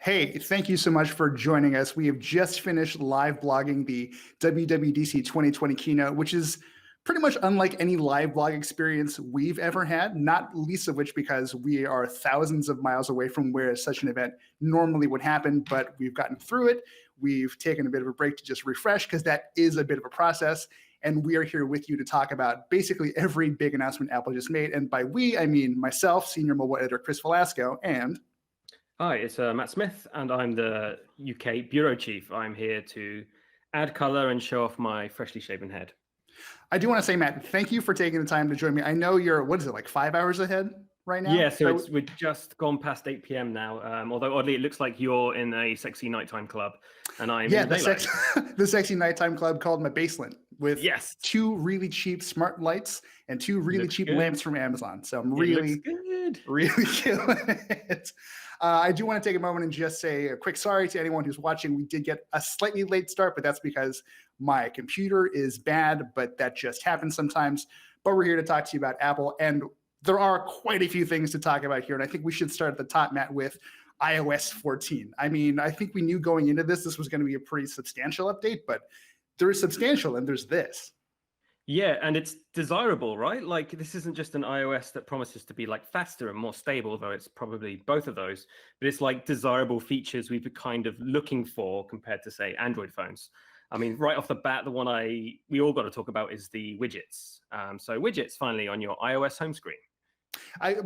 Hey, thank you so much for joining us. We have just finished live blogging the WWDC 2020 keynote, which is pretty much unlike any live blog experience we've ever had, not least of which because we are thousands of miles away from where such an event normally would happen, but we've gotten through it. We've taken a bit of a break to just refresh because that is a bit of a process. And we are here with you to talk about basically every big announcement Apple just made. And by we, I mean myself, Senior Mobile Editor Chris Velasco, and Hi, it's Matt Smith, and I'm the UK Bureau Chief. I'm here to add color and show off my freshly shaven head. I do want to say, Matt, thank you for taking the time to join me. I know you're, what is it, like 5 hours ahead right now? Yeah, so we're just gone past 8 p.m. now, although oddly it looks like you're in a sexy nighttime club, and I'm in daylight. the sexy nighttime club called my basement with Yes. 2 really cheap smart lights and 2 really cheap lamps from Amazon. So I'm really killing it. I do want to take a moment and just say a quick sorry to anyone who's watching. We did get a slightly late start, but that's because my computer is bad, but that just happens sometimes. But we're here to talk to you about Apple, and there are quite a few things to talk about here. And I think we should start at the top, Matt, with iOS 14. I mean, I think we knew going into this was going to be a pretty substantial update, but there is substantial and there's this. Yeah, and it's desirable, right? Like, this isn't just an iOS that promises to be like faster and more stable, though it's probably both of those, but it's like desirable features we've been kind of looking for compared to, say, Android phones. I mean, right off the bat, the one we all got to talk about is the widgets. So widgets finally on your iOS home screen.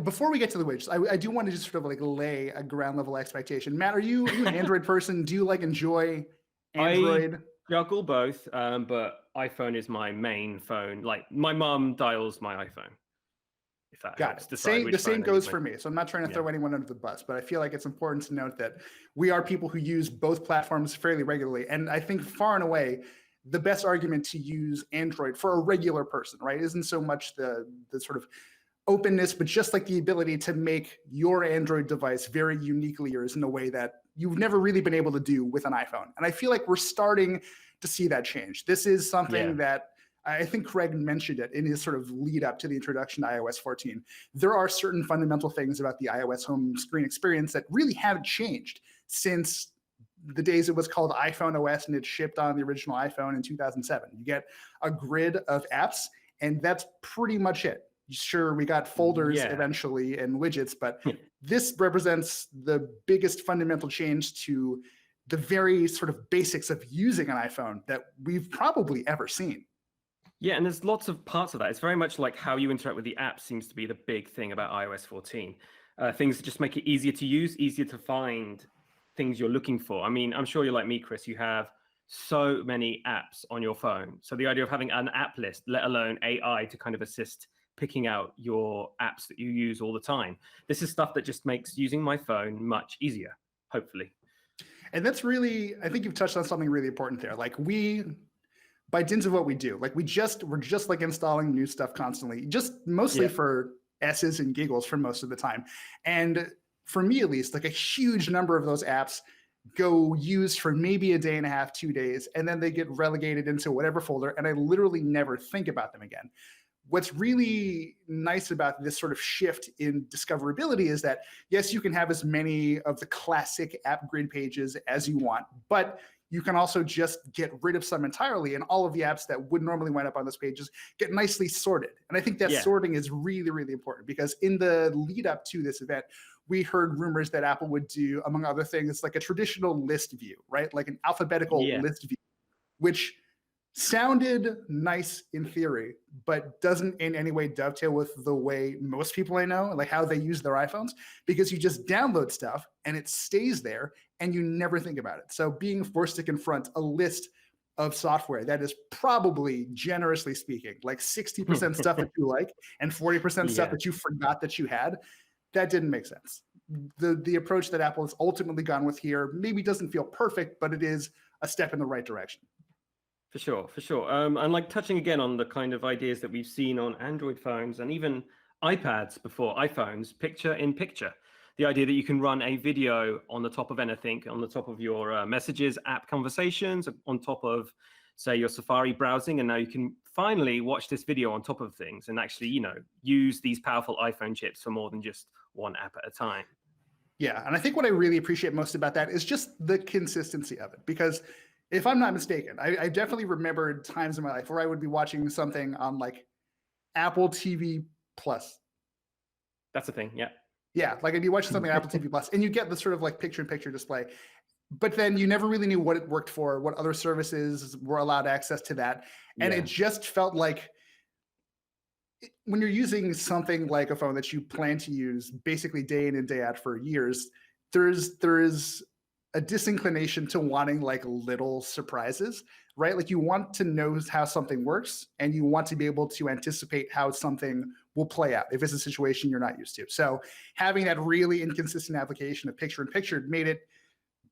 Before we get to the widgets, I do want to just sort of like lay a ground level expectation. Matt, are you an Android person? Do you like enjoy Android? I juggle both, but iPhone is my main phone. Like, my mom dials my iPhone. If that Got it. The same goes for me. So I'm not trying to throw anyone under the bus, but I feel like it's important to note that we are people who use both platforms fairly regularly. And I think far and away, the best argument to use Android for a regular person, right, isn't so much the sort of openness, but just like the ability to make your Android device very uniquely yours in a way that you've never really been able to do with an iPhone. And I feel like we're starting to see that change. This is something that I think Craig mentioned it in his sort of lead up to the introduction to iOS 14. There are certain fundamental things about the iOS home screen experience that really haven't changed since the days it was called iPhone OS and it shipped on the original iPhone in 2007. You get a grid of apps, and that's pretty much it. Sure, we got folders eventually and widgets, but this represents the biggest fundamental change to the very sort of basics of using an iPhone that we've probably ever seen. Yeah, and there's lots of parts of that. It's very much like how you interact with the app seems to be the big thing about iOS 14. Things that just make it easier to use, easier to find things you're looking for. I mean, I'm sure you're like me, Chris. You have so many apps on your phone. So the idea of having an app list, let alone AI to kind of assist picking out your apps that you use all the time. This is stuff that just makes using my phone much easier, hopefully. And that's really, I think you've touched on something really important there. Like by dint of what we do, like we're just like installing new stuff constantly, just mostly for S's and giggles for most of the time. And for me, at least, like a huge number of those apps go used for maybe a day and a half, 2 days, and then they get relegated into whatever folder, and I literally never think about them again. What's really nice about this sort of shift in discoverability is that, yes, you can have as many of the classic app grid pages as you want, but you can also just get rid of some entirely, and all of the apps that would normally wind up on those pages get nicely sorted. And I think that sorting is really, really important, because in the lead up to this event, we heard rumors that Apple would do, among other things, like a traditional list view, right? Like an alphabetical list view, which sounded nice in theory, but doesn't in any way dovetail with the way most people I know, like how they use their iPhones, because you just download stuff and it stays there and you never think about it. So being forced to confront a list of software that is probably, generously speaking, like 60% stuff that you like and 40% stuff that you forgot that you had, that didn't make sense. The approach that Apple has ultimately gone with here maybe doesn't feel perfect, but it is a step in the right direction. For sure, for sure. And like touching again on the kind of ideas that we've seen on Android phones and even iPads before iPhones, picture in picture. The idea that you can run a video on the top of anything, on the top of your messages, app conversations, on top of, say, your Safari browsing, and now you can finally watch this video on top of things and actually, use these powerful iPhone chips for more than just one app at a time. Yeah, and I think what I really appreciate most about that is just the consistency of it. Because if I'm not mistaken, I definitely remembered times in my life where I would be watching something on like Apple TV Plus. That's the thing. Yeah. Yeah, like I'd be watching something on Apple TV Plus, and you get the sort of like picture-in-picture display, but then you never really knew what it worked for, what other services were allowed access to that, and Yeah. it just felt like when you're using something like a phone that you plan to use basically day in and day out for years, there is a disinclination to wanting like little surprises, right? Like you want to know how something works and you want to be able to anticipate how something will play out if it's a situation you're not used to. So having that really inconsistent application of picture in picture made it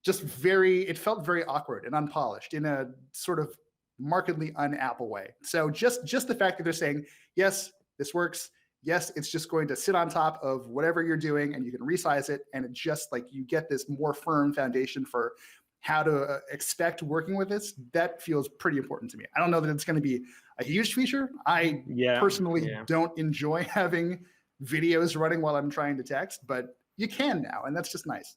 just it felt very awkward and unpolished in a sort of markedly un-Apple way. So just the fact that they're saying, yes, this works. Yes, it's just going to sit on top of whatever you're doing and you can resize it. And it just like you get this more firm foundation for how to expect working with this. That feels pretty important to me. I don't know that it's going to be a huge feature. I personally don't enjoy having videos running while I'm trying to text, but you can now, and that's just nice.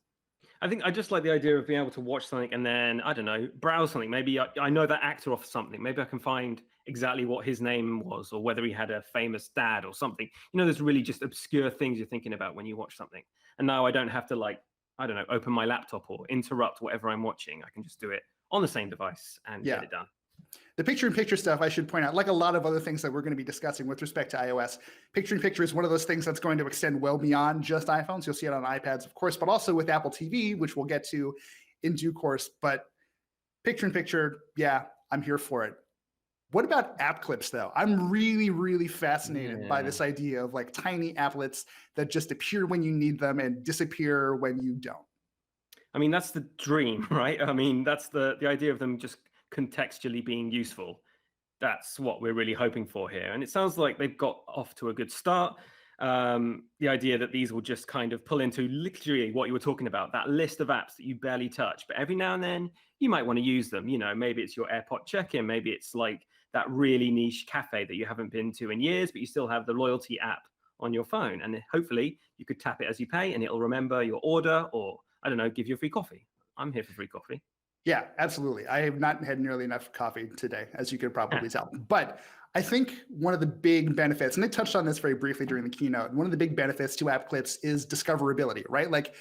I think I just like the idea of being able to watch something and then, I don't know, browse something. Maybe I know that actor off something. Maybe I can find exactly what his name was or whether he had a famous dad or something. You know, there's really just obscure things you're thinking about when you watch something. And now I don't have to like, I don't know, open my laptop or interrupt whatever I'm watching. I can just do it on the same device and get it done. The picture-in-picture stuff, I should point out, like a lot of other things that we're going to be discussing with respect to iOS, picture-in-picture is one of those things that's going to extend well beyond just iPhones. You'll see it on iPads, of course, but also with Apple TV, which we'll get to in due course. But picture-in-picture, yeah, I'm here for it. What about app clips, though? I'm really, really fascinated by this idea of like tiny applets that just appear when you need them and disappear when you don't. I mean, that's the dream, right? I mean, that's the idea of them just contextually being useful. That's what we're really hoping for here. And it sounds like they've got off to a good start. The idea that these will just kind of pull into literally what you were talking about, that list of apps that you barely touch, but every now and then you might want to use them. You know, maybe it's your AirPod check-in, maybe it's like that really niche cafe that you haven't been to in years, but you still have the loyalty app on your phone. And hopefully you could tap it as you pay and it'll remember your order or, I don't know, give you a free coffee. I'm here for free coffee. Yeah, absolutely. I have not had nearly enough coffee today, as you could probably tell. But I think one of the big benefits, and they touched on this very briefly during the keynote, one of the big benefits to app clips is discoverability, right? Like,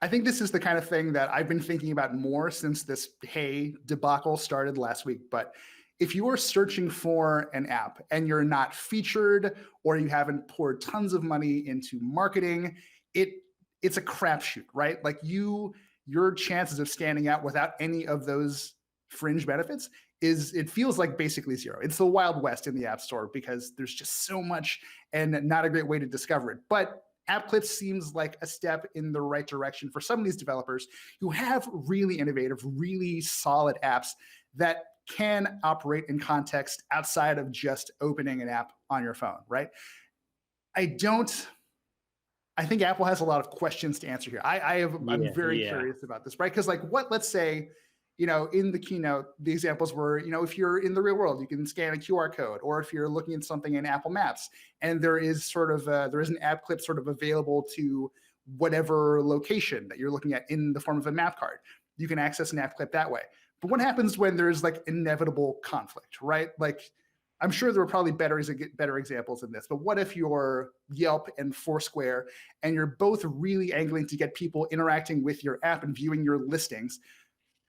I think this is the kind of thing that I've been thinking about more since this Hey debacle started last week. But if you are searching for an app and you're not featured or you haven't poured tons of money into marketing, it's a crapshoot, right? Like your chances of standing out without any of those fringe benefits it feels like basically zero. It's the Wild West in the App Store because there's just so much and not a great way to discover it. But App Clips seems like a step in the right direction for some of these developers who have really innovative, really solid apps that can operate in context outside of just opening an app on your phone, right? I think Apple has a lot of questions to answer here. I'm very curious about this, right? Because like let's say, you know, in the keynote, the examples were, you know, if you're in the real world, you can scan a QR code, or if you're looking at something in Apple Maps, and there is an app clip sort of available to whatever location that you're looking at in the form of a map card. You can access an app clip that way. But what happens when there's like inevitable conflict, right? Like, I'm sure there are probably better examples in this, but what if you're Yelp and Foursquare and you're both really angling to get people interacting with your app and viewing your listings?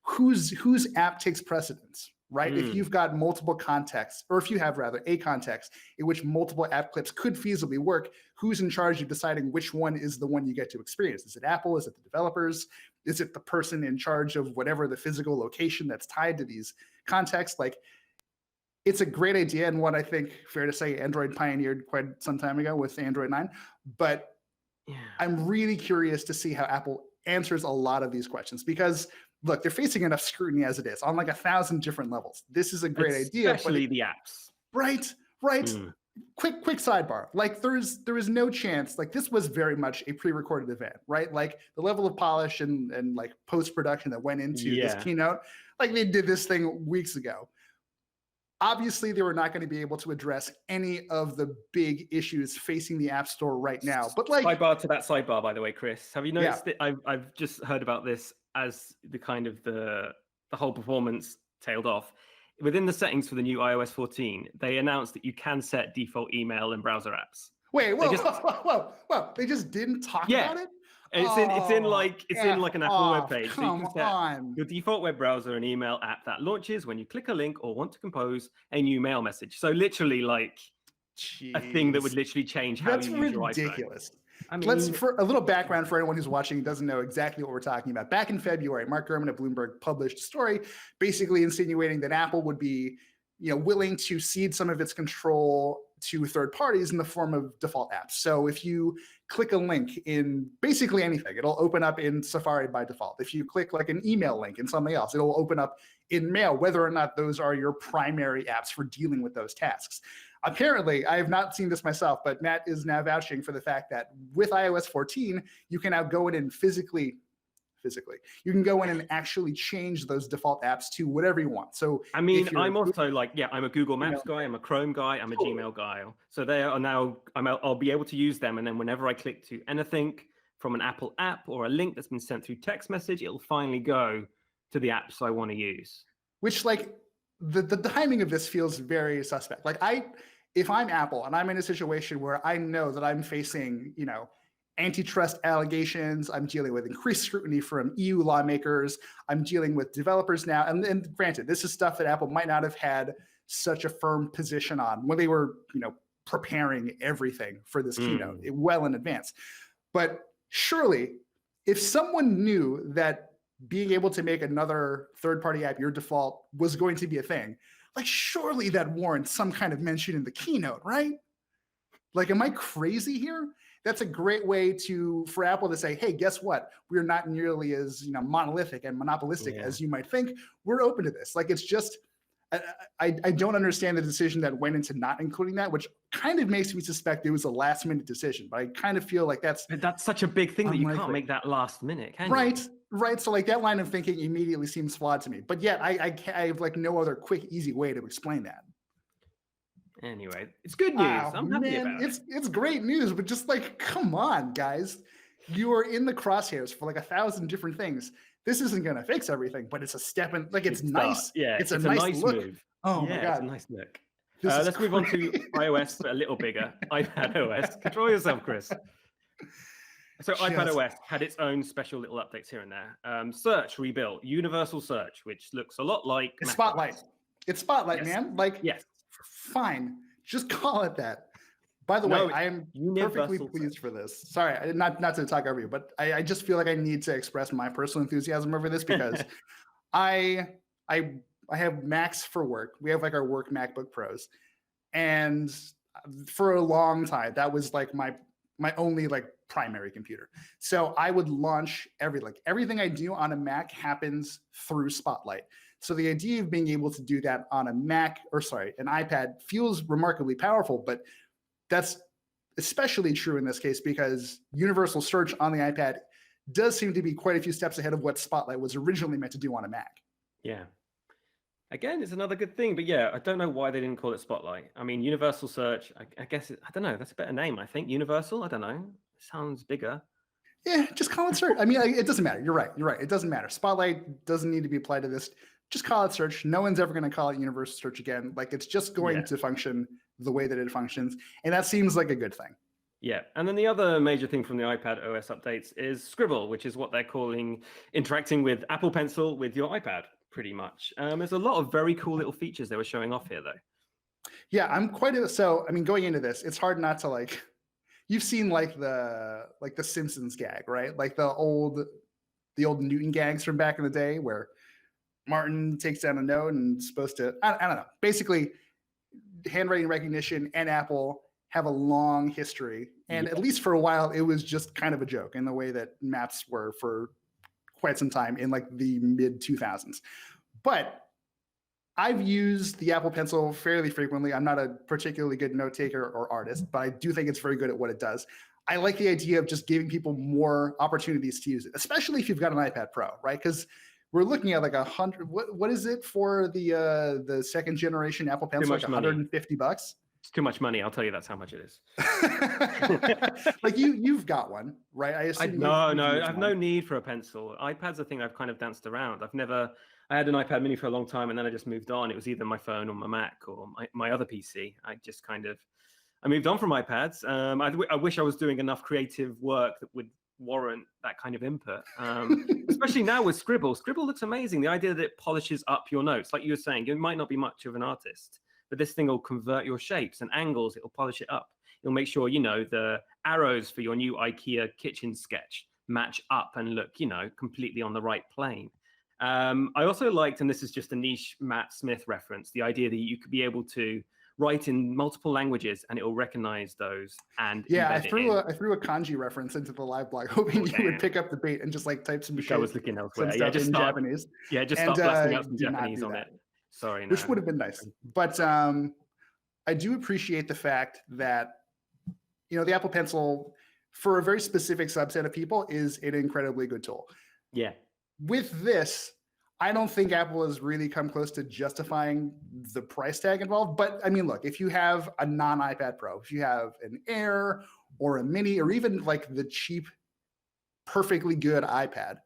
Whose app takes precedence, right? If you've got multiple contexts, or if you have rather a context in which multiple app clips could feasibly work, who's in charge of deciding which one is the one you get to experience? Is it Apple? Is it the developers? Is it the person in charge of whatever the physical location that's tied to these contexts? Like, it's a great idea, and what I think, fair to say, Android pioneered quite some time ago with Android 9. But I'm really curious to see how Apple answers a lot of these questions because, look, they're facing enough scrutiny as it is on like 1,000 different levels. This is a great idea. Especially the apps. Right. Quick sidebar. Like there is no chance, like this was very much a pre-recorded event, right? Like the level of polish and like post-production that went into this keynote, like they did this thing weeks ago. obviously they were not going to be able to address any of the big issues facing the App Store right now. But like, sidebar to that sidebar, by the way, Chris, have you yeah, noticed that I've just heard about this as the kind of the whole performance tailed off. Within the settings for the new iOS 14, they announced that you can set default email and browser apps. wait, whoa, they just didn't talk about it? It's in like an Apple web page. So you Come can set on. your default web browser and email app that launches when you click a link or want to compose a new mail message. So literally like a thing that would literally change how you use your iPhone. That's ridiculous. I mean, Let's, for a little background for anyone who's watching and doesn't know exactly what we're talking about. Back in February, Mark Gurman of Bloomberg published a story basically insinuating that Apple would be, willing to cede some of its control to third parties in the form of default apps. So if you click a link in basically anything, it'll open up in Safari by default. If you click like an email link in something else, it'll open up in Mail, whether or not those are your primary apps for dealing with those tasks. Apparently, I have not seen this myself, but Matt is now vouching for the fact that with iOS 14, you can now go in and physically, you can go in and actually change those default apps to whatever you want. So I mean, I'm also like, I'm a Google Maps guy, I'm a Chrome guy, I'm a Gmail guy. So they are now, I'll be able to use them. And then whenever I click to anything from an Apple app or a link that's been sent through text message, it'll finally go to the apps I want to use. Which like the timing of this feels very suspect. Like if I'm Apple and I'm in a situation where I know that I'm facing, antitrust allegations, I'm dealing with increased scrutiny from EU lawmakers, I'm dealing with developers now, and granted, this is stuff that Apple might not have had such a firm position on when they were, preparing everything for this keynote well in advance. But surely, if someone knew that being able to make another third-party app your default was going to be a thing, like surely that warrants some kind of mention in the keynote, right? Like, am I crazy here? That's a great way for Apple to say, hey, guess what? We're not nearly as monolithic and monopolistic as you might think. We're open to this. Like, it's just, I don't understand the decision that went into not including that, which kind of makes me suspect it was a last minute decision. But I kind of feel like that's such a big thing that you can't make that last minute, can you? Right. So like that line of thinking immediately seems flawed to me. But yet I have like no other quick, easy way to explain that. Anyway, it's good news. I'm happy about it. It's great news, but just like, come on, guys. You are in the crosshairs for like 1,000 different things. This isn't going to fix everything, but it's a step in, like it's nice. Yeah, it's a nice look. Move. Oh my God. It's a nice look. Let's move on to iOS, but a little bigger. iPad OS. Control yourself, Chris. So iPad OS had its own special little updates here and there. Search rebuilt, universal search, which looks a lot like Spotlight. It's Spotlight, man. Like, fine, just call it that. By the way, I am perfectly pleased for this. Sorry, not to talk over you, but I just feel like I need to express my personal enthusiasm over this because I have Macs for work. We have like our work MacBook Pros, and for a long time that was like my only like primary computer. So I would launch everything I do on a Mac happens through Spotlight. So the idea of being able to do that on an iPad feels remarkably powerful, but that's especially true in this case because universal search on the iPad does seem to be quite a few steps ahead of what Spotlight was originally meant to do on a Mac. Yeah. Again, it's another good thing, but I don't know why they didn't call it Spotlight. I mean, universal search, I guess, I don't know, that's a better name, I think. Universal, I don't know, it sounds bigger. Yeah, just call it search. I mean, it doesn't matter. You're right. It doesn't matter. Spotlight doesn't need to be applied to this. Just call it search. No one's ever going to call it universal search again. Like it's just going to function the way that it functions. And that seems like a good thing. Yeah. And then the other major thing from the iPad OS updates is Scribble, which is what they're calling interacting with Apple Pencil with your iPad, pretty much. There's a lot of very cool little features they were showing off here, though. Yeah, I mean, going into this, it's hard not to like, you've seen like the Simpsons gag, right? Like the old Newton gags from back in the day where Martin takes down a note and is supposed to, I don't know. Basically, handwriting recognition and Apple have a long history. And at least for a while, it was just kind of a joke in the way that maps were for quite some time in like the mid 2000s. But I've used the Apple Pencil fairly frequently. I'm not a particularly good note taker or artist, but I do think it's very good at what it does. I like the idea of just giving people more opportunities to use it, especially if you've got an iPad Pro, right? Because we're looking at like 100. What is it for the second generation Apple Pencil? much Like money. $150. It's too much money. I'll tell you that's how much it is. Like you've got one, right? I assume. No, you've I used have one. no need for a pencil. iPad's a thing I've kind of danced around. I had an iPad mini for a long time and then I just moved on. It was either my phone or my Mac or my other PC. I moved on from iPads. I wish I was doing enough creative work that would warrant that kind of input. Especially now with Scribble. Scribble looks amazing. The idea that it polishes up your notes, like you were saying, you might not be much of an artist, but this thing will convert your shapes and angles. It will polish it up. It'll make sure, the arrows for your new IKEA kitchen sketch match up and look, completely on the right plane. I also liked, and this is just a niche Matt Smith reference, the idea that you could be able to write in multiple languages and it will recognize those. And I threw a kanji reference into the live blog, hoping you would pick up the bait and just like type some shit. I was looking elsewhere. Some stuff in Japanese. Just start blasting out some Japanese on it. Sorry, which would have been nice. But I do appreciate the fact that the Apple Pencil, for a very specific subset of people, is an incredibly good tool. Yeah. With this, I don't think Apple has really come close to justifying the price tag involved. But I mean, look, if you have a non-iPad Pro, if you have an Air or a Mini, or even like the cheap, perfectly good iPad,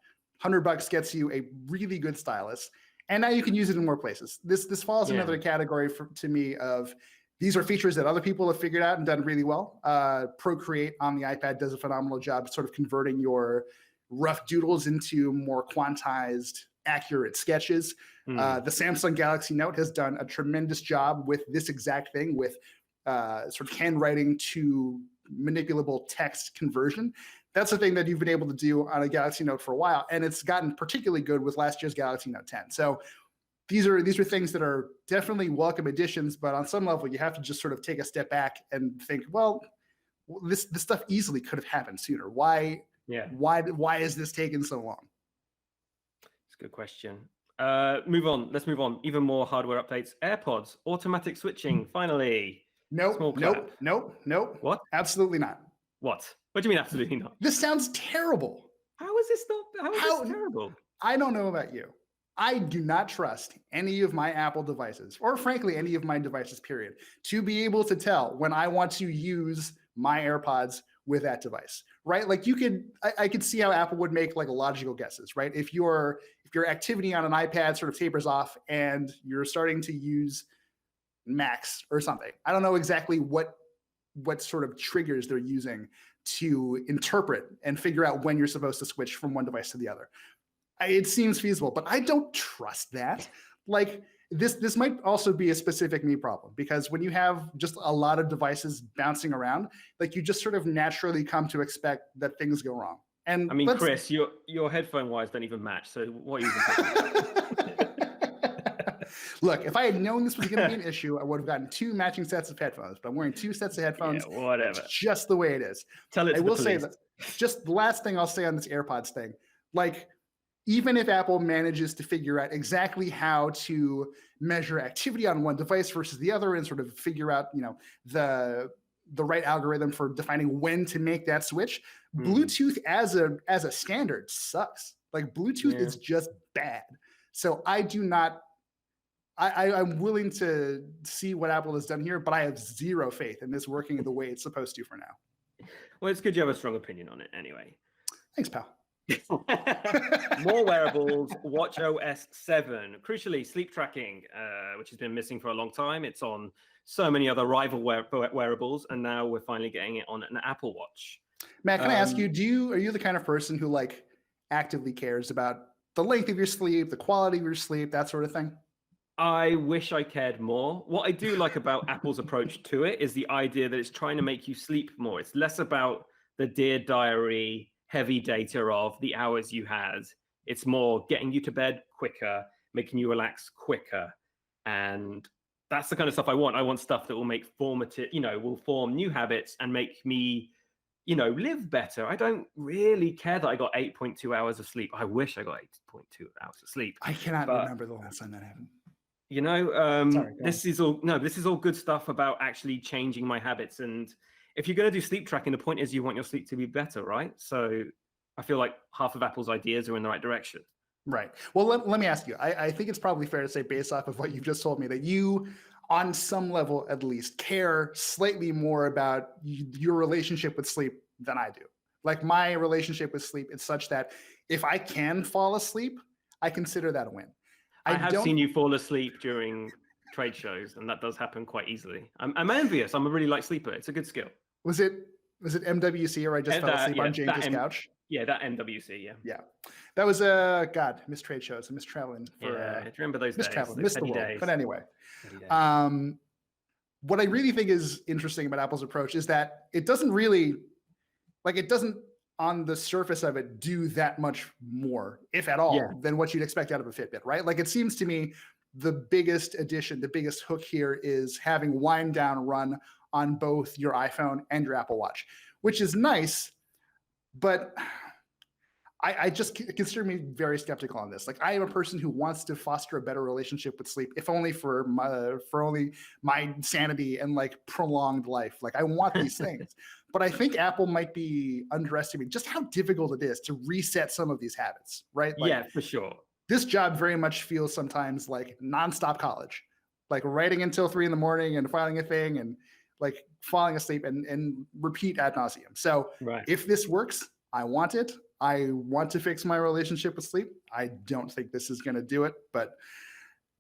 $100 gets you a really good stylus. And now you can use it in more places. This falls in another category to me of, these are features that other people have figured out and done really well. Procreate on the iPad does a phenomenal job sort of converting your rough doodles into more quantized, accurate sketches. The Samsung Galaxy Note has done a tremendous job with this exact thing, with sort of handwriting to manipulable text conversion. That's the thing that you've been able to do on a Galaxy Note for a while, and it's gotten particularly good with last year's Galaxy Note 10. So these are things that are definitely welcome additions, but on some level, you have to just sort of take a step back and think, well, this stuff easily could have happened sooner. Why is this taking so long? It's a good question. Let's move on. Even more hardware updates. AirPods, automatic switching, finally. Nope. What? Absolutely not. What do you mean absolutely not? This sounds terrible. How is this terrible? I don't know about you. I do not trust any of my Apple devices, or frankly, any of my devices, period, to be able to tell when I want to use my AirPods with that device, right? Like I could see how Apple would make like logical guesses, right? If your activity on an iPad sort of tapers off and you're starting to use Max or something, I don't know exactly what sort of triggers they're using to interpret and figure out when you're supposed to switch from one device to the other. It seems feasible, but I don't trust that. Like this might also be a specific me problem, because when you have just a lot of devices bouncing around, like you just sort of naturally come to expect that things go wrong. And I mean, Chris, your headphone wires don't even match. So what are you even talking about? Look, if I had known this was going to be an issue, I would have gotten 2 matching sets of headphones. But I'm wearing 2 sets of headphones. Yeah, whatever. It's just the way it is. Tell it to I will the say police. that just the last thing I'll say on this AirPods thing, like, even if Apple manages to figure out exactly how to measure activity on one device versus the other and sort of figure out, the right algorithm for defining when to make that switch, Bluetooth as a standard sucks. Like Bluetooth is just bad. So I'm willing to see what Apple has done here, but I have zero faith in this working the way it's supposed to for now. Well, it's good you have a strong opinion on it anyway. Thanks, pal. More wearables, WatchOS 7. Crucially, sleep tracking, which has been missing for a long time. It's on so many other rival wearables, and now we're finally getting it on an Apple Watch. Matt, can I ask you, are you the kind of person who like actively cares about the length of your sleep, the quality of your sleep, that sort of thing? I wish I cared more. What I do like about Apple's approach to it is the idea that it's trying to make you sleep more. It's less about the Dear Diary heavy data of the hours you had. It's more getting you to bed quicker, making you relax quicker. And that's the kind of stuff I want. I want stuff that will make will form new habits and make me, live better. I don't really care that I got 8.2 hours of sleep. I wish I got 8.2 hours of sleep. I cannot remember the last time that happened. Sorry, this is all good stuff about actually changing my habits. And if you're going to do sleep tracking, the point is you want your sleep to be better, right? So I feel like half of Apple's ideas are in the right direction. Right. Well, let me ask you. I think it's probably fair to say, based off of what you've just told me, that you, on some level at least, care slightly more about your relationship with sleep than I do. Like my relationship with sleep is such that if I can fall asleep, I consider that a win. I have don't. seen you fall asleep during trade shows, and that does happen quite easily. I'm envious. I'm a really light sleeper. It's a good skill. Was it MWC or I just fell asleep on James's couch? Yeah, that MWC. Yeah. Yeah, that was God, missed trade shows. I missed traveling for. Yeah, do you remember those missed days? traveling, Those missed the heady world. days. But anyway, Heady days. What I really think is interesting about Apple's approach is that it doesn't really, like, it doesn't on the surface of it do that much more, if at all, Yeah. than what you'd expect out of a Fitbit, right? Like, it seems to me the biggest addition, the biggest hook here is having wind down run on both your iPhone and your Apple Watch, which is nice, but I just consider me very skeptical on this. Like, I am a person who wants to foster a better relationship with sleep, if only for my sanity and like prolonged life. Like, I want these things, but I think Apple might be underestimating just how difficult it is to reset some of these habits, right? Like, yeah, for sure. This job very much feels sometimes like nonstop college, like writing until 3 a.m. and filing a thing and like falling asleep and repeat ad nauseum. So if this works, I want it. I want to fix my relationship with sleep. I don't think this is going to do it, but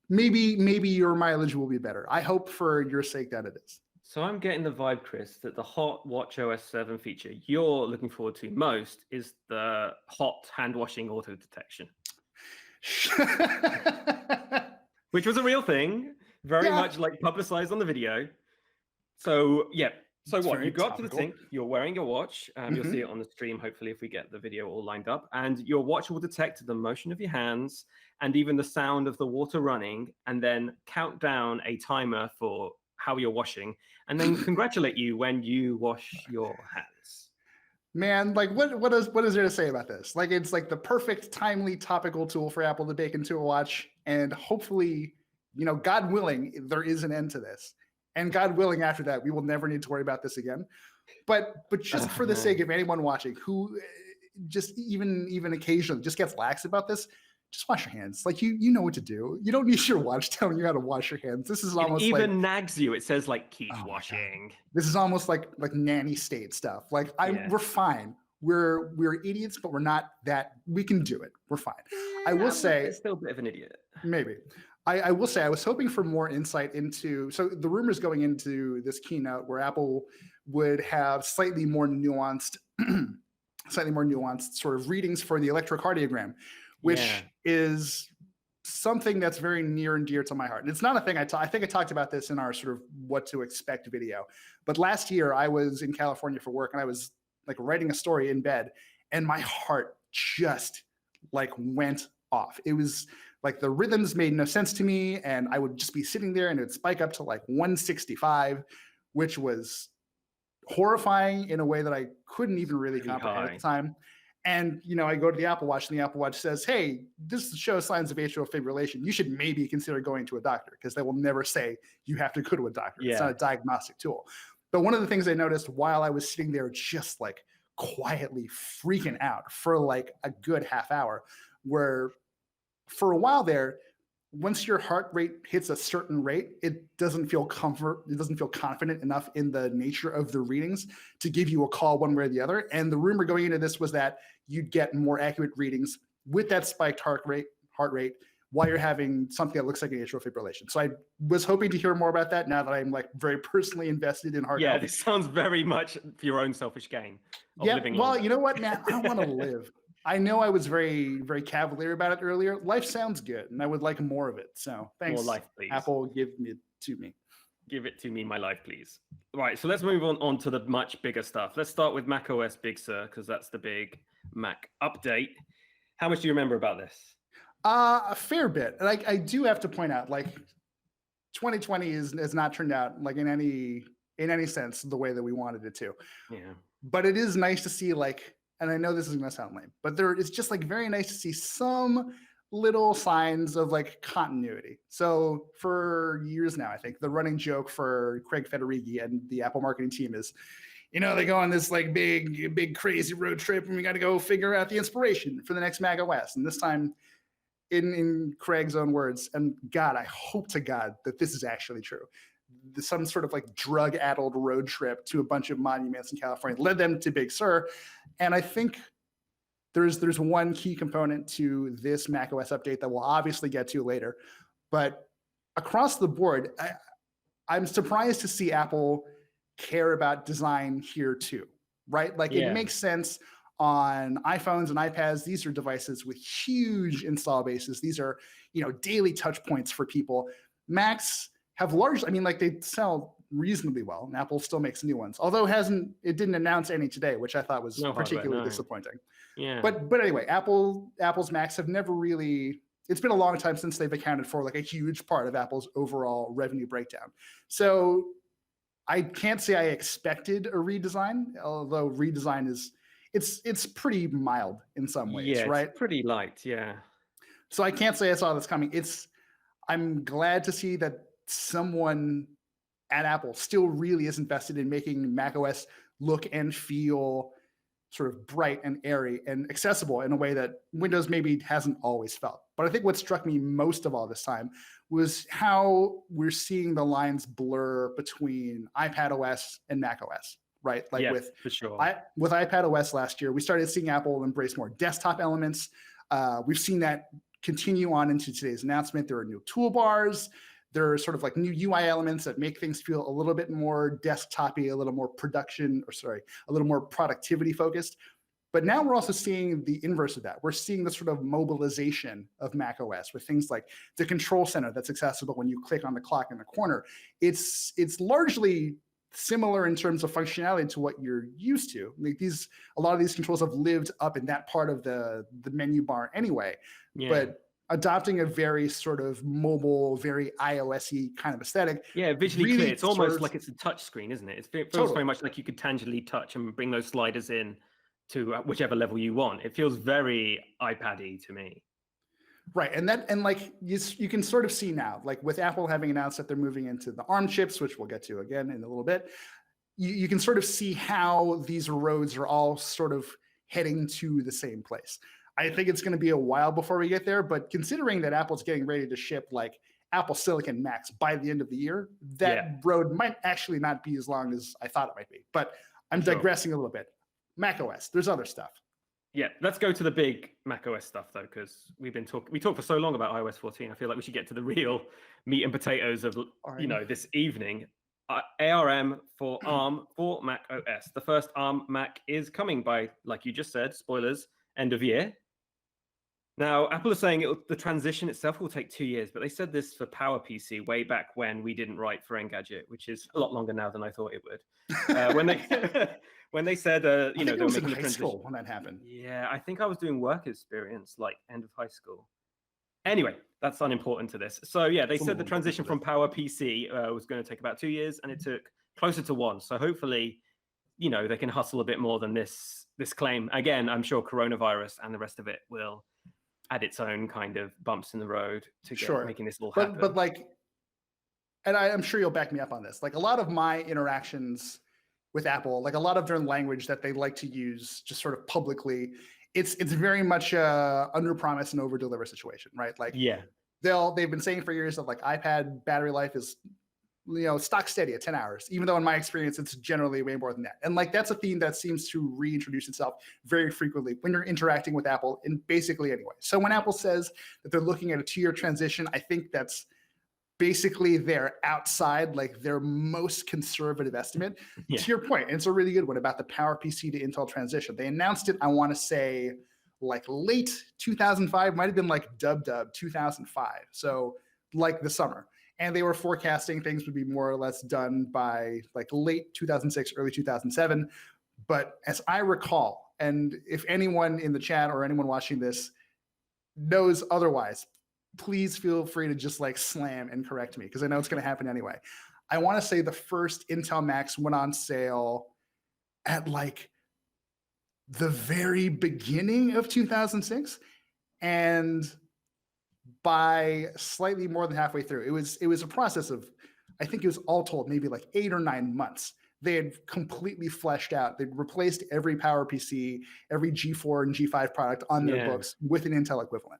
maybe your mileage will be better. I hope for your sake that it is. So I'm getting the vibe, Chris, that the hot WatchOS 7 feature you're looking forward to most is the hot hand washing auto detection. Which was a real thing, very much like publicized on the video. So yeah. So it's what, you go up to the sink, you're wearing your watch, you'll see it on the stream, hopefully, if we get the video all lined up, and your watch will detect the motion of your hands and even the sound of the water running, and then count down a timer for how you're washing, and then congratulate you when you wash your hands. Man, like what is there to say about this? Like, it's like the perfect, timely, topical tool for Apple to bake into a watch, and hopefully, God willing, there is an end to this. And God willing, after that, we will never need to worry about this again. But just for the sake of anyone watching who just even occasionally just gets lax about this, just wash your hands. Like, you know what to do. You don't need your watch telling you how to wash your hands. This is almost even like, nags you. It says like keep washing. This is almost like nanny state stuff. Like, we're fine. We're idiots, but we're not that. We can do it. We're fine. I will say, it's still a bit of an idiot. Maybe. I will say I was hoping for more insight into, so the rumors going into this keynote where Apple would have slightly more nuanced sort of readings for the electrocardiogram, which is something that's very near and dear to my heart. And it's not a thing I think I talked about this in our sort of what to expect video. But last year I was in California for work and I was like writing a story in bed and my heart just like went off. It was like the rhythms made no sense to me, and I would just be sitting there and it would spike up to like 165, which was horrifying in a way that I couldn't even really comprehend at the time. And I go to the Apple Watch, and the Apple Watch says, "Hey, this shows signs of atrial fibrillation. You should maybe consider going to a doctor," because they will never say you have to go to a doctor. It's not a diagnostic tool. But one of the things I noticed while I was sitting there just like quietly freaking out for like a good half hour, where for a while there, once your heart rate hits a certain rate, it doesn't feel confident enough in the nature of the readings to give you a call one way or the other. And the rumor going into this was that you'd get more accurate readings with that spiked heart rate while you're having something that looks like an atrial fibrillation. So I was hoping to hear more about that now that I'm like very personally invested in heart health. Yeah, this sounds very much for your own selfish gain. Yeah, well, you know what, man? I don't want to live. I know I was very, very cavalier about it earlier. Life sounds good, and I would like more of it. So thanks, more life, please. Apple, give it to me. Give it to me, my life, please. Right, so let's move on to the much bigger stuff. Let's start with macOS Big Sur, because that's the big Mac update. How much do you remember about this? A fair bit. And I do have to point out, like, 2020 has not turned out like in any sense the way that we wanted it to. Yeah. But it is nice to see, like, and I know this is going to sound lame, but it's just like very nice to see some little signs of like continuity. So for years now, I think the running joke for Craig Federighi and the Apple marketing team is, they go on this like big crazy road trip and we got to go figure out the inspiration for the next macOS. And this time in Craig's own words, and God, I hope to God that this is actually true. Some sort of like drug-addled road trip to a bunch of monuments in California led them to Big Sur, and I think there's one key component to this macOS update that we'll obviously get to later, but across the board, I'm surprised to see Apple care about design here too, right? Like it makes sense on iPhones and iPads. These are devices with huge install bases. These are, daily touch points for people. Macs have largely, I mean, like they sell reasonably well, and Apple still makes new ones. Although it didn't announce any today, which I thought was particularly disappointing. Yeah. But anyway, Apple's Macs have never really, it's been a long time since they've accounted for like a huge part of Apple's overall revenue breakdown. So I can't say I expected a redesign, although redesign it's pretty mild in some ways, right? It's pretty light, yeah. So I can't say I saw this coming. I'm glad to see that someone at Apple still really is invested in making macOS look and feel sort of bright and airy and accessible in a way that Windows maybe hasn't always felt. But I think what struck me most of all this time was how we're seeing the lines blur between iPadOS and macOS, right? Like for sure. With iPadOS last year, we started seeing Apple embrace more desktop elements. We've seen that continue on into today's announcement. There are new toolbars. There are sort of like new UI elements that make things feel a little bit more desktop-y, a little more a little more productivity focused. But now we're also seeing the inverse of that. We're seeing the sort of mobilization of macOS with things like the control center that's accessible when you click on the clock in the corner. It's largely similar in terms of functionality to what you're used to. Like a lot of these controls have lived up in that part of the menu bar anyway. Yeah. But adopting a very sort of mobile, very iOS-y kind of aesthetic. Yeah, visually really clear. It's almost like it's a touch screen, isn't it? It feels very much like you could tangibly touch and bring those sliders in to whichever level you want. It feels very iPad-y to me. Right, and like you can sort of see now, like with Apple having announced that they're moving into the ARM chips, which we'll get to again in a little bit, you can sort of see how these roads are all sort of heading to the same place. I think it's going to be a while before we get there, but considering that Apple's getting ready to ship like Apple Silicon Macs by the end of the year, that road might actually not be as long as I thought it might be. But I'm digressing a little bit. macOS, there's other stuff. Yeah, let's go to the big macOS stuff though, because we talked for so long about iOS 14. I feel like we should get to the real meat and potatoes of this evening. ARM for ARM for macOS. The first ARM Mac is coming by, like you just said, spoilers, end of year. Now, Apple is saying the transition itself will take 2 years, but they said this for PowerPC way back when we didn't write for Engadget, which is a lot longer now than I thought it would. When they said, they were making the transition when that happened. Yeah, I think I was doing work experience, like end of high school. Anyway, that's unimportant to this. So yeah, they said the transition from PowerPC was going to take about 2 years, and it took closer to 1. So hopefully, they can hustle a bit more than this claim. Again, I'm sure coronavirus and the rest of it will add its own kind of bumps in the road to get making this all happen. But like, and I'm sure you'll back me up on this. Like a lot of my interactions with Apple, like a lot of their language that they like to use just sort of publicly, it's very much a under promise and over deliver situation, right? Like they've been saying for years that like iPad battery life is stock steady at 10 hours, even though in my experience, it's generally way more than that. And like, that's a theme that seems to reintroduce itself very frequently when you're interacting with Apple in basically any way. So when Apple says that they're looking at a 2-year transition, I think that's basically they're outside like their most conservative estimate. To your point, and it's a really good one about the PowerPC to Intel transition. They announced it, I want to say like late 2005, might've been like dub 2005. So like the summer. And they were forecasting things would be more or less done by like late 2006, early 2007. But as I recall, and if anyone in the chat or anyone watching this knows otherwise, please feel free to just like slam and correct me, because I know it's going to happen anyway. I want to say the first Intel Macs went on sale at like the very beginning of 2006. And by slightly more than halfway through, it was a process of, I think it was all told maybe like 8 or 9 months. They had completely fleshed out. They'd replaced every PowerPC, every G4 and G5 product on their books with an Intel equivalent.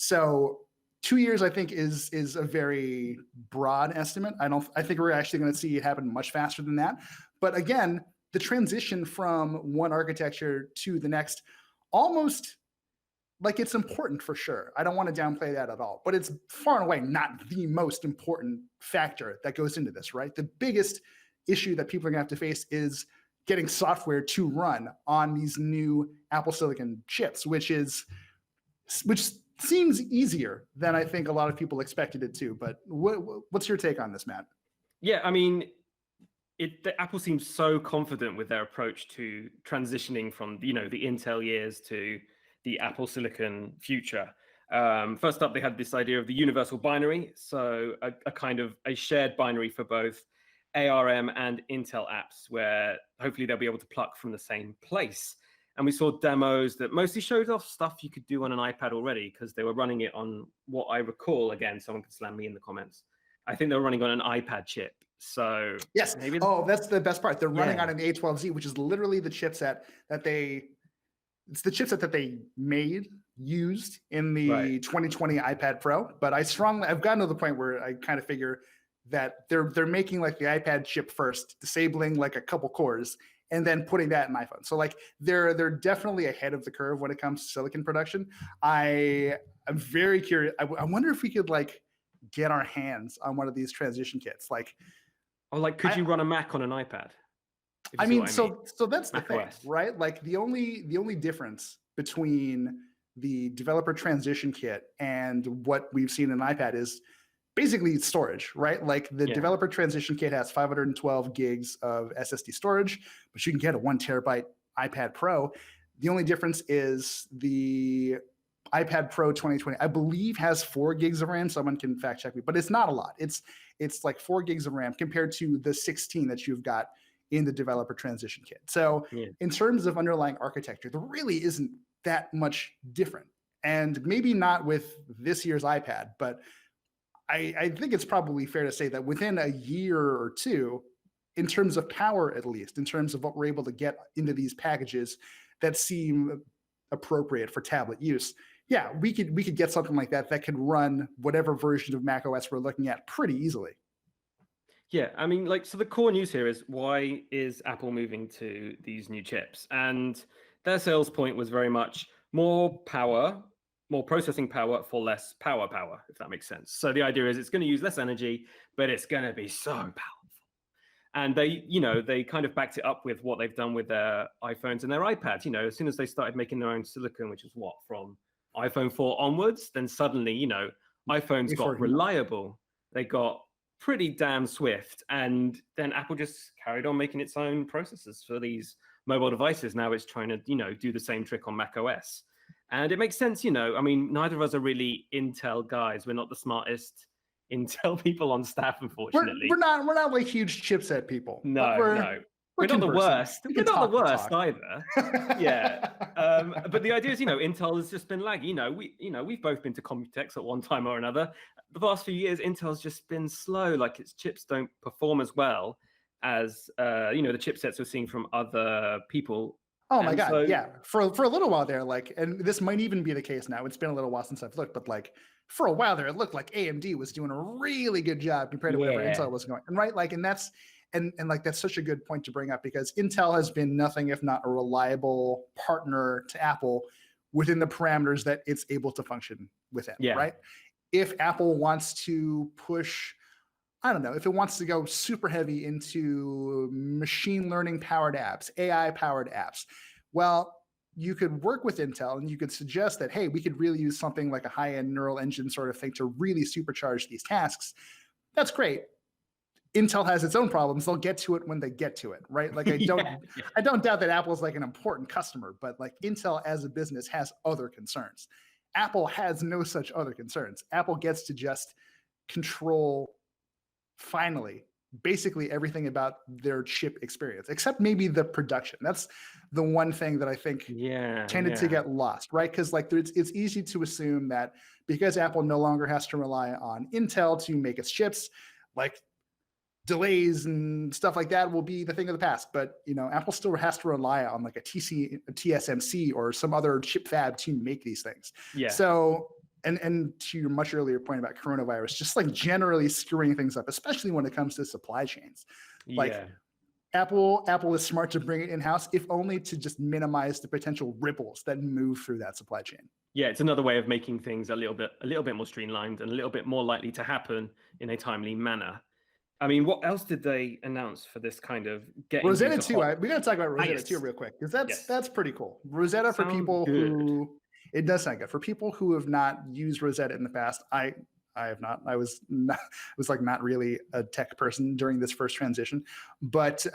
So 2 years, I think, is a very broad estimate. I think we're actually going to see it happen much faster than that. But again, the transition from one architecture to the next, almost like it's important for sure. I don't want to downplay that at all, but it's far and away not the most important factor that goes into this, right? The biggest issue that people are going to have to face is getting software to run on these new Apple Silicon chips, which seems easier than I think a lot of people expected it to. But what's your take on this, Matt? Yeah, I mean, Apple seems so confident with their approach to transitioning from the Intel years to the Apple Silicon future. First up, they had this idea of the universal binary, so a kind of a shared binary for both ARM and Intel apps, where hopefully they'll be able to pluck from the same place. And we saw demos that mostly showed off stuff you could do on an iPad already, because they were running it on what I recall. Again, someone could slam me in the comments. I think they were running on an iPad chip. So yes, maybe. Oh, that's the best part. They're running on an A12Z, which is literally the chipset that they used in the 2020 iPad Pro. But I've gotten to the point where I kind of figure that they're making like the iPad chip first, disabling like a couple cores, and then putting that in iPhone. So like they're definitely ahead of the curve when it comes to silicon production. I'm very curious. I wonder if we could like get our hands on one of these transition kits. Like, could you run a Mac on an iPad? I mean, so that's the thing, right? Like the only difference between the developer transition kit and what we've seen in iPad is basically storage, right? Like the developer transition kit has 512 gigs of SSD storage, but you can get a 1 terabyte iPad Pro. The only difference is the iPad Pro 2020, I believe, has 4 gigs of RAM. Someone can fact check me, but it's not a lot. It's like 4 gigs of RAM compared to the 16 that you've got in the developer transition kit. So in terms of underlying architecture, there really isn't that much different. And maybe not with this year's iPad, but I think it's probably fair to say that within a year or two, in terms of power, at least, in terms of what we're able to get into these packages that seem appropriate for tablet use, yeah, we could get something like that could run whatever version of macOS we're looking at pretty easily. Yeah, I mean, so the core news here is, why is Apple moving to these new chips? And their sales point was very much more power, more processing power for less power, if that makes sense. So the idea is it's going to use less energy, but it's going to be so powerful. And they kind of backed it up with what they've done with their iPhones and their iPads. As soon as they started making their own silicon, which is from iPhone 4 onwards, then suddenly, iPhones got reliable. They got pretty damn swift. And then Apple just carried on making its own processors for these mobile devices. Now it's trying to, do the same trick on macOS. And it makes sense, I mean, neither of us are really Intel guys. We're not the smartest Intel people on staff, unfortunately. We're not like huge chipset people. No. We're not the worst. We're not the worst either. Yeah. But the idea is, Intel has just been lagging. We've both been to Computex at one time or another. The last few years, Intel's just been slow. Like its chips don't perform as well as the chipsets we're seeing from other people. Oh my God, yeah. For a little while there, and this might even be the case now. It's been a little while since I've looked, but for a while there, it looked like AMD was doing a really good job compared to wherever Intel was going. And that's such a good point to bring up, because Intel has been nothing if not a reliable partner to Apple within the parameters that it's able to function within, right? If Apple wants to push, I don't know, if it wants to go super heavy into machine learning powered apps, AI powered apps, well, you could work with Intel and you could suggest that, hey, we could really use something like a high-end neural engine sort of thing to really supercharge these tasks. That's great. Intel has its own problems. They'll get to it when they get to it, right? Like I don't doubt that Apple's like an important customer, but like Intel as a business has other concerns. Apple has no such other concerns. Apple gets to just control, finally, basically everything about their chip experience, except maybe the production. That's the one thing that I think tended to get lost, right? Because it's easy to assume that because Apple no longer has to rely on Intel to make its chips, delays and stuff like that will be the thing of the past. But Apple still has to rely on a TSMC or some other chip fab to make these things. So and to your much earlier point about coronavirus, just like generally screwing things up, especially when it comes to supply chains. Like Yeah. Apple is smart to bring it in-house, if only to just minimize the potential ripples that move through that supply chain. Yeah, it's another way of making things a little bit more streamlined and a little bit more likely to happen in a timely manner. I mean, what else did they announce for this kind of getting Rosetta into 2? We got to talk about Rosetta yes. 2 real quick, because Yes. that's pretty cool. Rosetta for Sounds people good. who it does sound good. For people who have not used Rosetta in the past, I have not. I was like not really a tech person during this first transition, but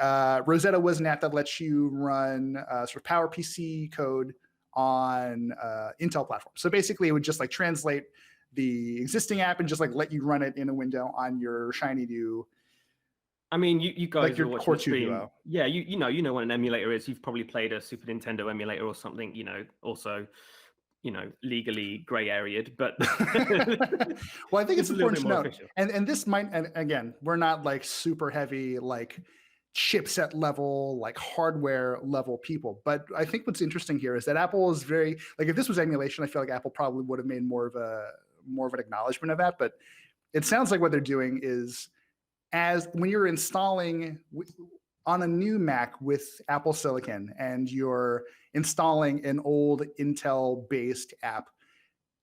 Rosetta was an app that lets you run sort of PowerPC code on Intel platforms. So basically, it would just like translate the existing app and just like let you run it in a window on your shiny new. I mean, you guys like your are watching Core the 2 stream. Duo. Yeah, you know what an emulator is. You've probably played a Super Nintendo emulator or something. Also, legally gray areaed, but well, I think it's a little important bit to more note, official. and this might, and again, we're not like super heavy like chipset level, like hardware level people, but I think what's interesting here is that Apple is very like, if this was emulation, I feel like Apple probably would have made more of an acknowledgement of that. But it sounds like what they're doing is, as when you're installing on a new Mac with Apple Silicon and you're installing an old Intel-based app,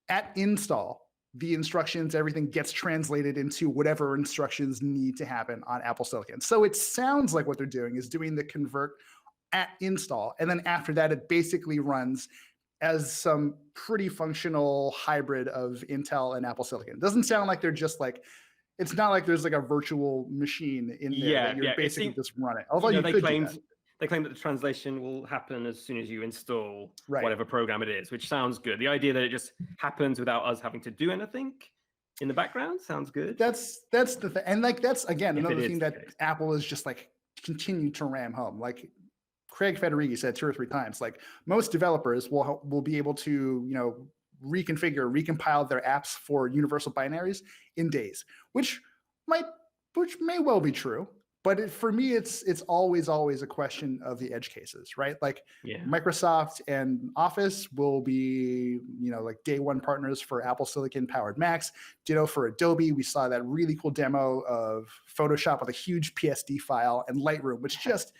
at install, the instructions, everything gets translated into whatever instructions need to happen on Apple Silicon. So it sounds like what they're doing is doing the convert at install, and then after that, it basically runs as some pretty functional hybrid of Intel and Apple Silicon. It doesn't sound like they're just like, it's not like there's like a virtual machine in there that you're basically just running. Although you could do that. They claim that the translation will happen as soon as you install Right. whatever program it is, which sounds good. The idea that it just happens without us having to do anything in the background sounds good. That's the thing. And like, that's again, another thing that Apple is just like continue to ram home. Like Craig Federighi said 2 or 3 times, like most developers will be able to, reconfigure, recompile their apps for universal binaries in days, which may well be true. But for me, it's always a question of the edge cases, right? Like Microsoft and Office will be, like day one partners for Apple Silicon powered Macs. Ditto for Adobe. We saw that really cool demo of Photoshop with a huge PSD file, and Lightroom, which just,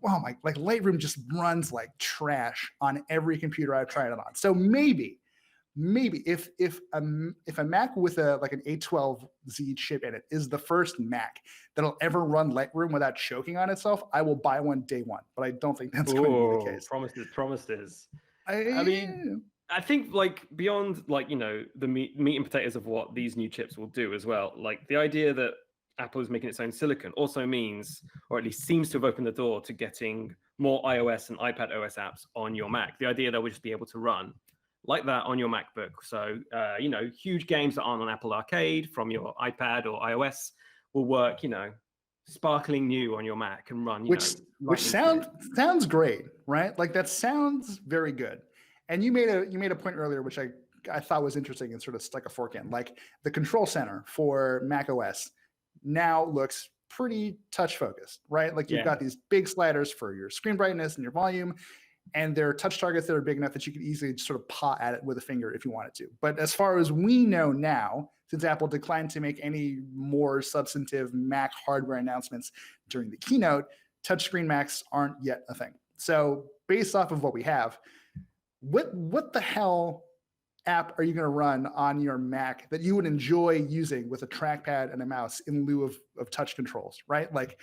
Lightroom just runs like trash on every computer I've tried it on. So maybe if a Mac with an A12Z chip in it is the first Mac that'll ever run Lightroom without choking on itself, I will buy one day one. But I don't think that's going to be the case. Promises. I mean, I think like beyond the meat and potatoes of what these new chips will do as well. Like the idea that Apple is making its own silicon also means, or at least seems to have opened the door to getting more iOS and iPad OS apps on your Mac. The idea that we'll just be able to run like that on your MacBook. So, huge games that aren't on Apple Arcade from your iPad or iOS will work, sparkling new on your Mac and run, which sounds great, right? Like that sounds very good. And you made a point earlier, which I thought was interesting and sort of stuck a fork in. Like the control center for macOS now looks pretty touch focused, right? Like you've got these big sliders for your screen brightness and your volume. And there are touch targets that are big enough that you could easily just sort of paw at it with a finger if you wanted to. But as far as we know now, since Apple declined to make any more substantive Mac hardware announcements during the keynote, touchscreen Macs aren't yet a thing. So based off of what we have, what the hell app are you going to run on your Mac that you would enjoy using with a trackpad and a mouse in lieu of touch controls, right? Like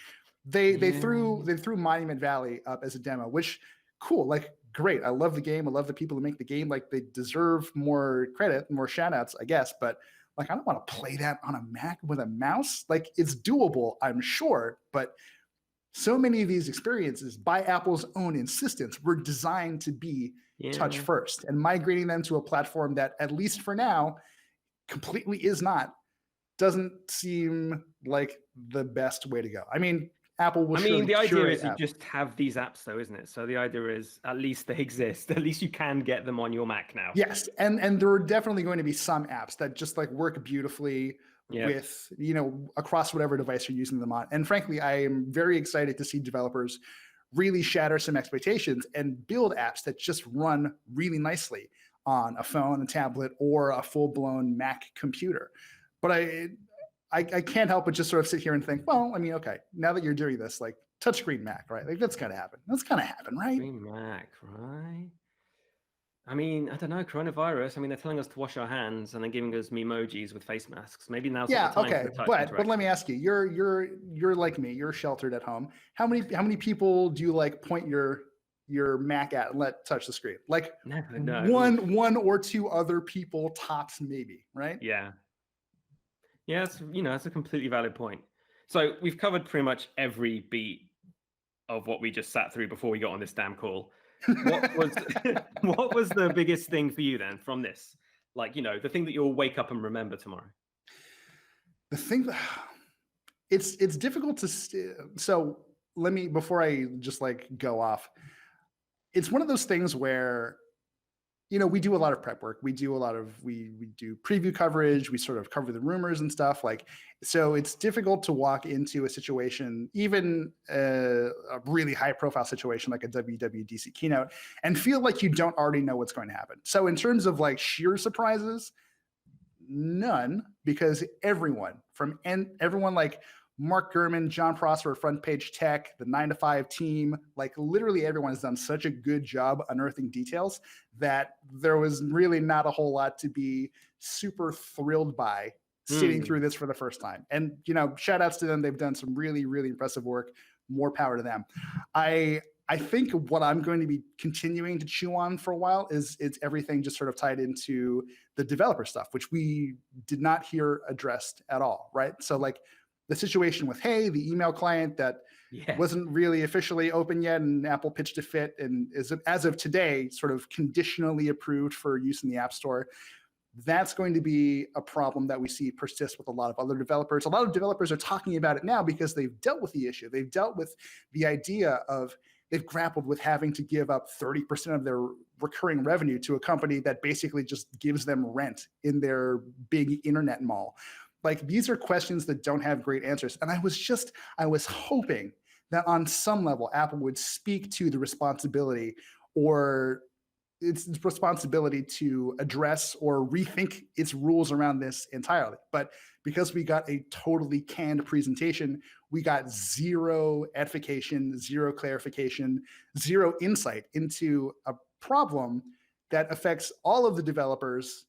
they threw Monument Valley up as a demo, which cool, like great. I love the game. I love the people who make the game. Like they deserve more credit, more shout outs, I guess. But like, I don't want to play that on a Mac with a mouse. Like it's doable, I'm sure. But so many of these experiences, by Apple's own insistence, were designed to be touch first, and migrating them to a platform that, at least for now, completely is not, doesn't seem like the best way to go. I mean, Apple will. The idea is you just have these apps, though, isn't it? So the idea is at least they exist. At least you can get them on your Mac now. Yes, and there are definitely going to be some apps that just like work beautifully with across whatever device you're using them on. And frankly, I am very excited to see developers really shatter some expectations and build apps that just run really nicely on a phone, a tablet, or a full-blown Mac computer. But I can't help but just sort of sit here and think, well, I mean, okay, now that you're doing this, like touchscreen Mac, right? Like that's gotta happen. That's gotta happen, right? Touchscreen Mac, right? I mean, I don't know, coronavirus. I mean, they're telling us to wash our hands and then giving us emojis with face masks. Maybe now's not the time for the touch but interaction. let me ask you, you're like me, you're sheltered at home. How many people do you like point your Mac at and let touch the screen? Like No. one or two other people tops, maybe, right? Yeah. Yeah, it's a completely valid point. So we've covered pretty much every beat of what we just sat through before we got on this damn call. What was the biggest thing for you then from this? Like, the thing that you'll wake up and remember tomorrow. The thing that it's difficult to so let me, before I just like go off, it's one of those things where we do a lot of prep work. We do preview coverage. We sort of cover the rumors and stuff, like, so it's difficult to walk into a situation, even a really high profile situation like a WWDC keynote, and feel like you don't already know what's going to happen. So in terms of like sheer surprises, none, because everyone like Mark Gurman, John Prosper, Front Page Tech, the 9 to 5 team, like literally everyone has done such a good job unearthing details that there was really not a whole lot to be super thrilled by sitting through this for the first time. And, shout outs to them. They've done some really, really impressive work. More power to them. I think what I'm going to be continuing to chew on for a while is everything just sort of tied into the developer stuff, which we did not hear addressed at all, right? So like, the situation with the email client that wasn't really officially open yet, and Apple pitched a fit and is, as of today, sort of conditionally approved for use in the App Store. That's going to be a problem that we see persist with a lot of other developers. A lot of developers are talking about it now because they've dealt with the issue. They've dealt with the idea of, they've grappled with having to give up 30% of their recurring revenue to a company that basically just gives them rent in their big internet mall. Like, these are questions that don't have great answers. And I was hoping that on some level, Apple would speak to the responsibility, or its responsibility to address or rethink its rules around this entirely. But because we got a totally canned presentation, we got zero edification, zero clarification, zero insight into a problem that affects all of the developers,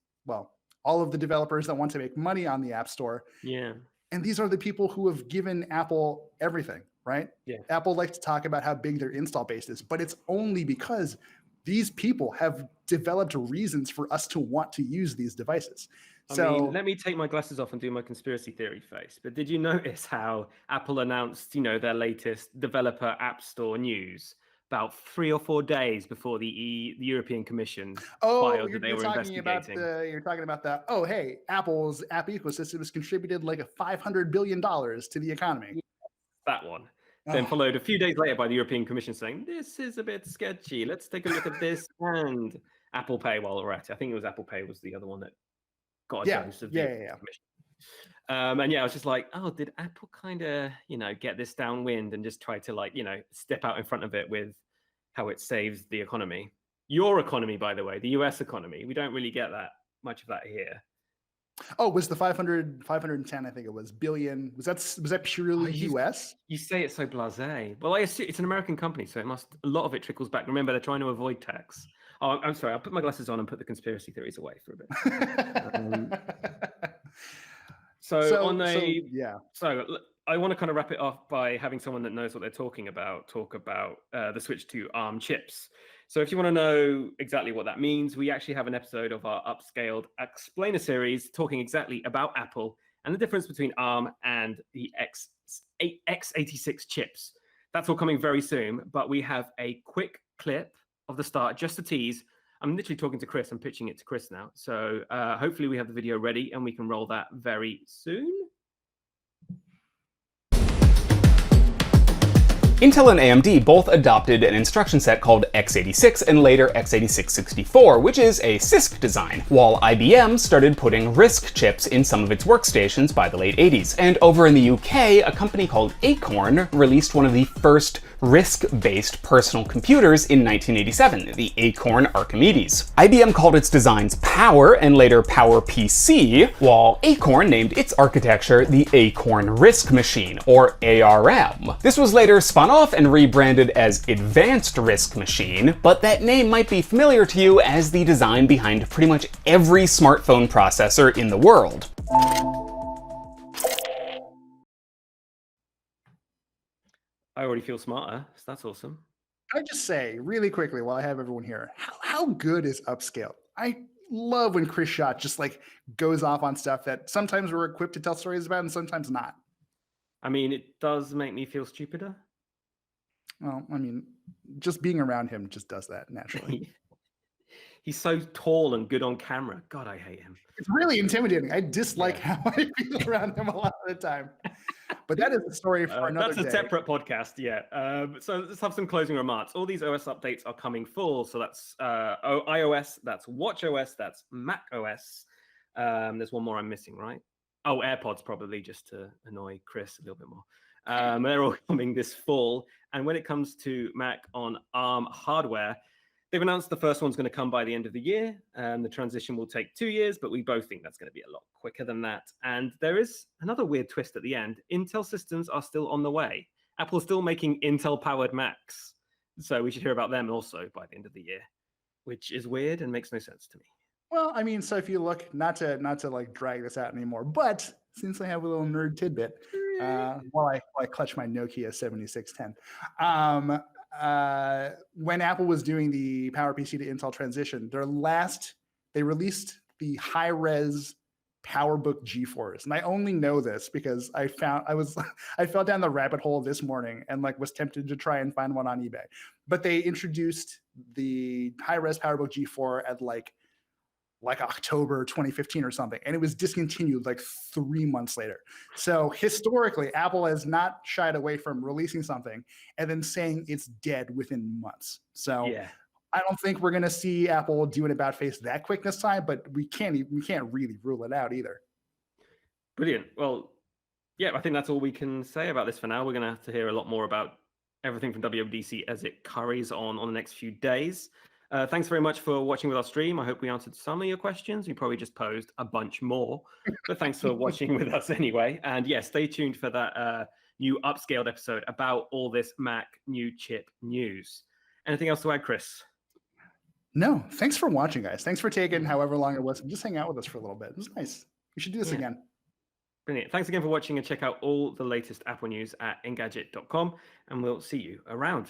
all of the developers that want to make money on the App Store. Yeah. And these are the people who have given Apple everything, right? Yeah. Apple likes to talk about how big their install base is, but it's only because these people have developed reasons for us to want to use these devices. I mean, let me take my glasses off and do my conspiracy theory face. But did you notice how Apple announced, their latest developer App Store news about 3 or 4 days before the European Commission filed that they were investigating? You're talking about that. Oh, hey, Apple's app ecosystem has contributed like $500 billion to the economy. That one. Then followed a few days later by the European Commission saying, this is a bit sketchy. Let's take a look at this. And Apple Pay, while we're at it. I think it was Apple Pay was the other one that got a dose of the Commission. And I was just like, oh, did Apple kind of, get this downwind and just try to step out in front of it with how it saves the economy? Your economy, by the way, the US economy. We don't really get that much of that here. Oh, was the 510, I think it was, billion. Was that purely US? You say it so blasé. Well, I assume it's an American company, so a lot of it trickles back. Remember, they're trying to avoid tax. Oh, I'm sorry. I'll put my glasses on and put the conspiracy theories away for a bit. So I want to kind of wrap it off by having someone that knows what they're talking about talk about the switch to ARM chips. So if you want to know exactly what that means, we actually have an episode of our upscaled explainer series talking exactly about Apple and the difference between ARM and the x86 chips. That's all coming very soon, but we have a quick clip of the start, just a tease. I'm literally talking to Chris. I'm pitching it to Chris now. So hopefully we have the video ready and we can roll that very soon. Intel and AMD both adopted an instruction set called x86 and later x86-64, which is a CISC design, while IBM started putting RISC chips in some of its workstations by the late 80s. And over in the UK, a company called Acorn released one of the first RISC-based personal computers in 1987, the Acorn Archimedes. IBM called its designs Power and later PowerPC, while Acorn named its architecture the Acorn RISC Machine, or ARM. This was later spun off and rebranded as Advanced RISC Machine, but that name might be familiar to you as the design behind pretty much every smartphone processor in the world. I already feel smarter, so that's awesome. Can I just say really quickly while I have everyone here, how good is Upscale? I love when Chris Schott just like goes off on stuff that sometimes we're equipped to tell stories about and sometimes not. I mean, it does make me feel stupider. Well, I mean, just being around him just does that naturally. He's so tall and good on camera. God, I hate him. It's really intimidating. I dislike how I feel around him a lot of the time. But that is a story for another day. That's a separate podcast, yeah. So let's have some closing remarks. All these OS updates are coming full. So that's iOS, that's WatchOS, that's macOS. There's one more I'm missing, right? Oh, AirPods probably, just to annoy Chris a little bit more. They're all coming this fall. And when it comes to Mac on ARM hardware, they've announced the first one's going to come by the end of the year. The transition will take 2 years, but we both think that's going to be a lot quicker than that. And there is another weird twist at the end. Intel systems are still on the way. Apple's still making Intel-powered Macs. So we should hear about them also by the end of the year, which is weird and makes no sense to me. Well, I mean, so if you look, not to like drag this out anymore, but since I have a little nerd tidbit, while I clutch my Nokia 7610, when Apple was doing the PowerPC to Intel transition, they released the high-res PowerBook G4s, and I only know this because I fell down the rabbit hole this morning and like was tempted to try and find one on eBay. But they introduced the high-res PowerBook G4 at like October 2015 or something, and it was discontinued like 3 months later. So historically, Apple has not shied away from releasing something and then saying it's dead within months. So yeah. I don't think we're going to see Apple do an about face that quick this time, but we can't really rule it out either. Brilliant. Well, yeah, I think that's all we can say about this for now. We're going to have to hear a lot more about everything from WWDC as it carries on the next few days. Thanks very much for watching with our stream. I hope we answered some of your questions. We probably just posed a bunch more, but thanks for watching with us anyway. And yeah, stay tuned for that new upscaled episode about all this Mac new chip news. Anything else to add, Chris? No, thanks for watching, guys. Thanks for taking however long it was and just hang out with us for a little bit. It was nice. We should do this again. Brilliant. Thanks again for watching, and check out all the latest Apple news at Engadget.com, and we'll see you around.